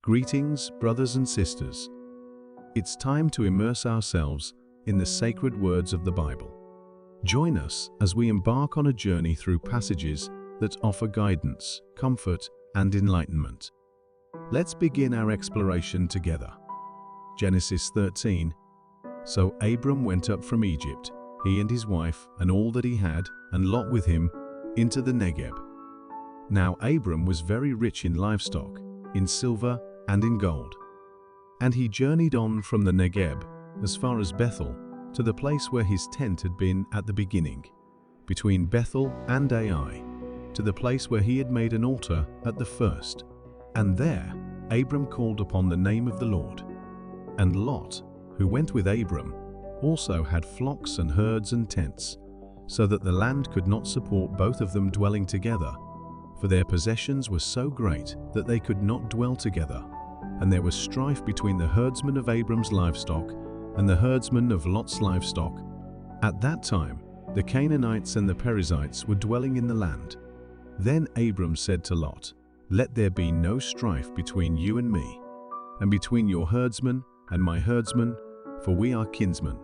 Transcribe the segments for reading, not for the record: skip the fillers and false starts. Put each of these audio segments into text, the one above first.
Greetings, brothers and sisters. It's time to immerse ourselves in the sacred words of the Bible. Join us as we embark on a journey through passages that offer guidance, comfort, and enlightenment. Let's begin our exploration together. Genesis 13. So Abram went up from Egypt, he and his wife, and all that he had, and Lot with him, into the Negeb. Now Abram was very rich in livestock, in silver, and in gold. And he journeyed on from the Negeb as far as Bethel, to the place where his tent had been at the beginning, between Bethel and Ai, to the place where he had made an altar at the first. And there Abram called upon the name of the Lord. And Lot, who went with Abram, also had flocks and herds and tents, so that the land could not support both of them dwelling together, for their possessions were so great that they could not dwell together. And there was strife between the herdsmen of Abram's livestock and the herdsmen of Lot's livestock. At that time, the Canaanites and the Perizzites were dwelling in the land. Then Abram said to Lot, "Let there be no strife between you and me, and between your herdsmen and my herdsmen, for we are kinsmen.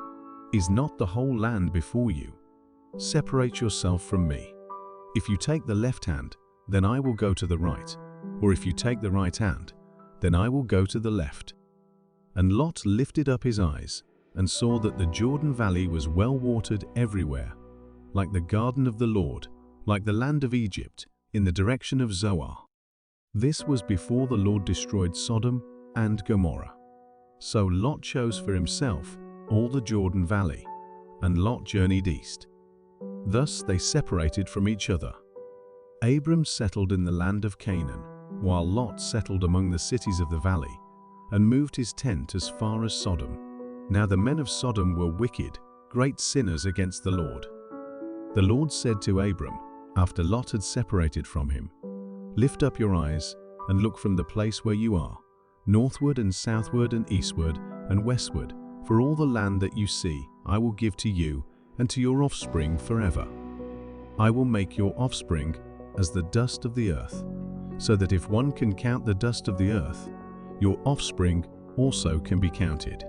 Is not the whole land before you? Separate yourself from me. If you take the left hand, then I will go to the right, or if you take the right hand, then I will go to the left." And Lot lifted up his eyes, and saw that the Jordan Valley was well watered everywhere, like the garden of the Lord, like the land of Egypt, in the direction of Zoar. This was before the Lord destroyed Sodom and Gomorrah. So Lot chose for himself all the Jordan Valley, and Lot journeyed east. Thus they separated from each other. Abram settled in the land of Canaan, while Lot settled among the cities of the valley, and moved his tent as far as Sodom. Now the men of Sodom were wicked, great sinners against the Lord. The Lord said to Abram, after Lot had separated from him, "Lift up your eyes, and look from the place where you are, northward and southward and eastward and westward, for all the land that you see I will give to you and to your offspring forever. I will make your offspring as the dust of the earth, so that if one can count the dust of the earth, your offspring also can be counted.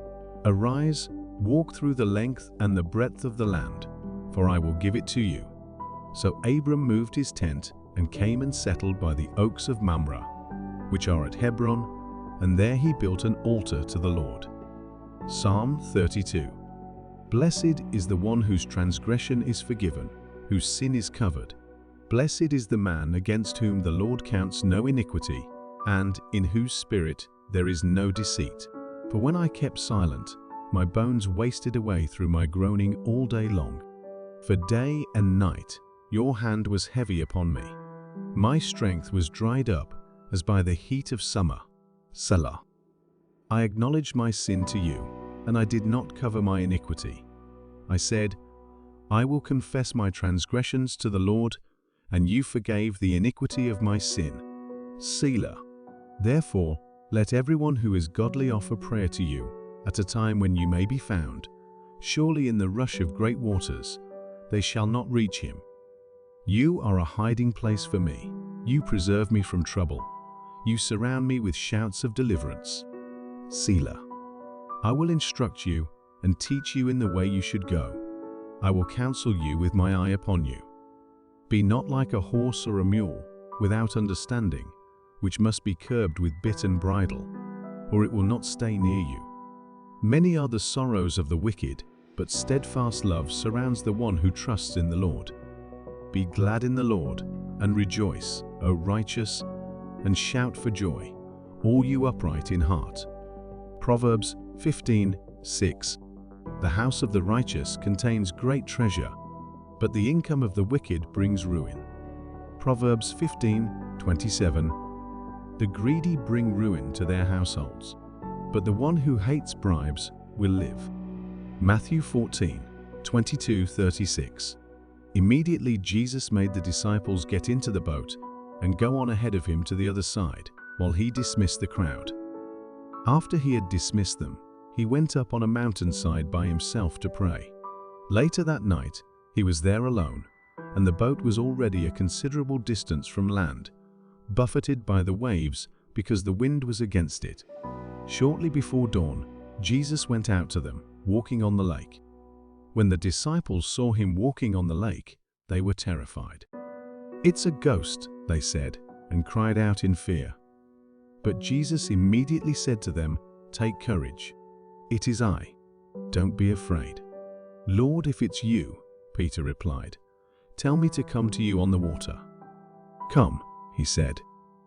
Arise, walk through the length and the breadth of the land, for I will give it to you." So Abram moved his tent and came and settled by the oaks of Mamre, which are at Hebron, and there he built an altar to the Lord. Psalm 32. Blessed is the one whose transgression is forgiven, whose sin is covered. Blessed is the man against whom the Lord counts no iniquity, and in whose spirit there is no deceit. For when I kept silent, my bones wasted away through my groaning all day long. For day and night your hand was heavy upon me. My strength was dried up as by the heat of summer. Selah. I acknowledged my sin to you, and I did not cover my iniquity. I said, I will confess my transgressions to the Lord, and you forgave the iniquity of my sin. Selah. Therefore, let everyone who is godly offer prayer to you at a time when you may be found. Surely in the rush of great waters, they shall not reach him. You are a hiding place for me. You preserve me from trouble. You surround me with shouts of deliverance. Selah. I will instruct you and teach you in the way you should go. I will counsel you with my eye upon you. Be not like a horse or a mule, without understanding, which must be curbed with bit and bridle, or it will not stay near you. Many are the sorrows of the wicked, but steadfast love surrounds the one who trusts in the Lord. Be glad in the Lord, and rejoice, O righteous, and shout for joy, all you upright in heart. Proverbs 15:6. The house of the righteous contains great treasure, but the income of the wicked brings ruin. Proverbs 15:27. The greedy bring ruin to their households, but the one who hates bribes will live. Matthew 14:22-36. Immediately Jesus made the disciples get into the boat and go on ahead of him to the other side, while he dismissed the crowd. After he had dismissed them, he went up on a mountainside by himself to pray. Later that night, he was there alone, and the boat was already a considerable distance from land, buffeted by the waves because the wind was against it. Shortly before dawn, Jesus went out to them, walking on the lake. When the disciples saw him walking on the lake, they were terrified. "It's a ghost," they said, and cried out in fear. But Jesus immediately said to them, "Take courage. It is I. Don't be afraid." "Lord, if it's you," Peter replied, "tell me to come to you on the water." "Come," he said.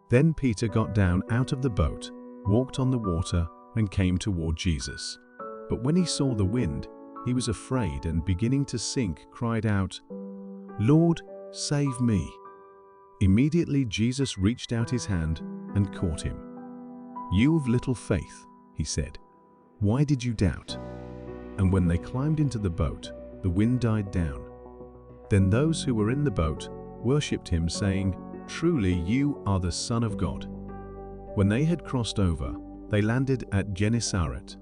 Then Peter got down out of the boat, walked on the water, and came toward Jesus. But when he saw the wind, he was afraid and, beginning to sink, cried out, "Lord, save me." Immediately Jesus reached out his hand and caught him. "You of little faith," he said, "why did you doubt?" And when they climbed into the boat, the wind died down. Then those who were in the boat worshipped him, saying, "Truly you are the Son of God." When they had crossed over, they landed at Gennesaret.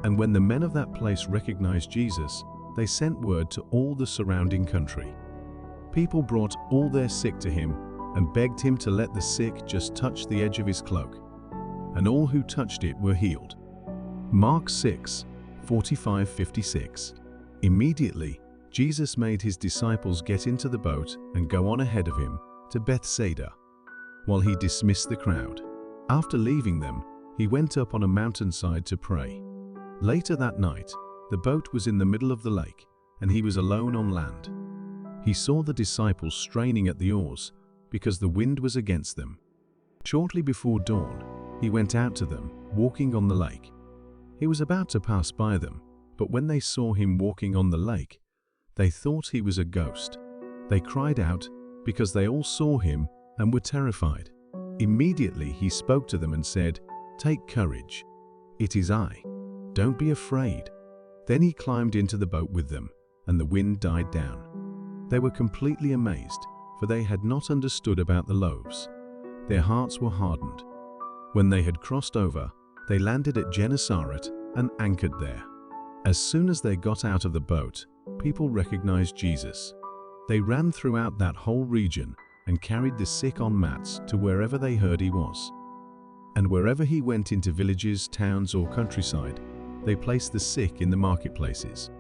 And when the men of that place recognized Jesus, they sent word to all the surrounding country. People brought all their sick to him and begged him to let the sick just touch the edge of his cloak. And all who touched it were healed. Mark 6:45-56. Immediately, Jesus made his disciples get into the boat and go on ahead of him to Bethsaida, while he dismissed the crowd. After leaving them, he went up on a mountainside to pray. Later that night, the boat was in the middle of the lake, and he was alone on land. He saw the disciples straining at the oars, because the wind was against them. Shortly before dawn, he went out to them, walking on the lake. He was about to pass by them, but when they saw him walking on the lake, they thought he was a ghost. They cried out, because they all saw him and were terrified. Immediately he spoke to them and said, "Take courage. It is I. Don't be afraid." Then he climbed into the boat with them, and the wind died down. They were completely amazed, for they had not understood about the loaves. Their hearts were hardened. When they had crossed over, they landed at Gennesaret and anchored there. As soon as they got out of the boat, people recognized Jesus. They ran throughout that whole region and carried the sick on mats to wherever they heard he was. And wherever he went into villages, towns, or countryside, they placed the sick in the marketplaces.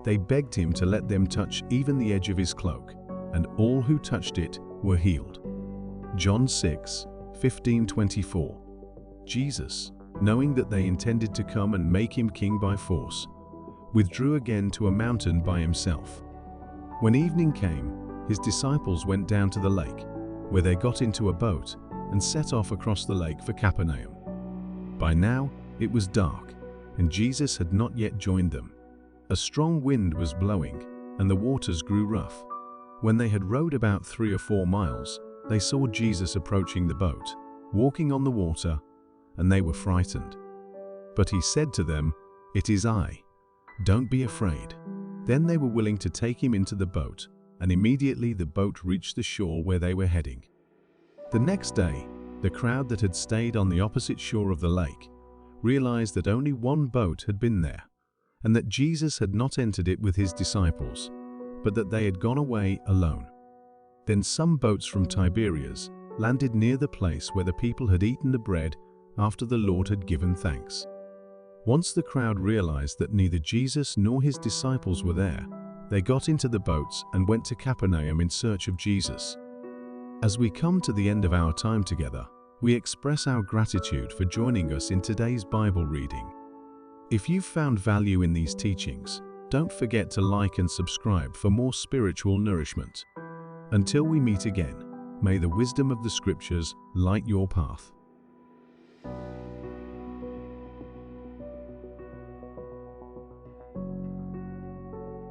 They begged him to let them touch even the edge of his cloak, and all who touched it were healed. John 6:15-24. Jesus, knowing that they intended to come and make him king by force, withdrew again to a mountain by himself. When evening came, his disciples went down to the lake, where they got into a boat and set off across the lake for Capernaum. By now it was dark, and Jesus had not yet joined them. A strong wind was blowing, and the waters grew rough. When they had rowed about 3 or 4 miles, they saw Jesus approaching the boat, walking on the water, and they were frightened. But he said to them, "It is I. Don't be afraid." Then they were willing to take him into the boat, and immediately the boat reached the shore where they were heading. The next day, the crowd that had stayed on the opposite shore of the lake realized that only one boat had been there, and that Jesus had not entered it with his disciples, but that they had gone away alone. Then some boats from Tiberias landed near the place where the people had eaten the bread after the Lord had given thanks. Once the crowd realized that neither Jesus nor his disciples were there, they got into the boats and went to Capernaum in search of Jesus. As we come to the end of our time together, we express our gratitude for joining us in today's Bible reading. If you've found value in these teachings, don't forget to like and subscribe for more spiritual nourishment. Until we meet again, may the wisdom of the Scriptures light your path.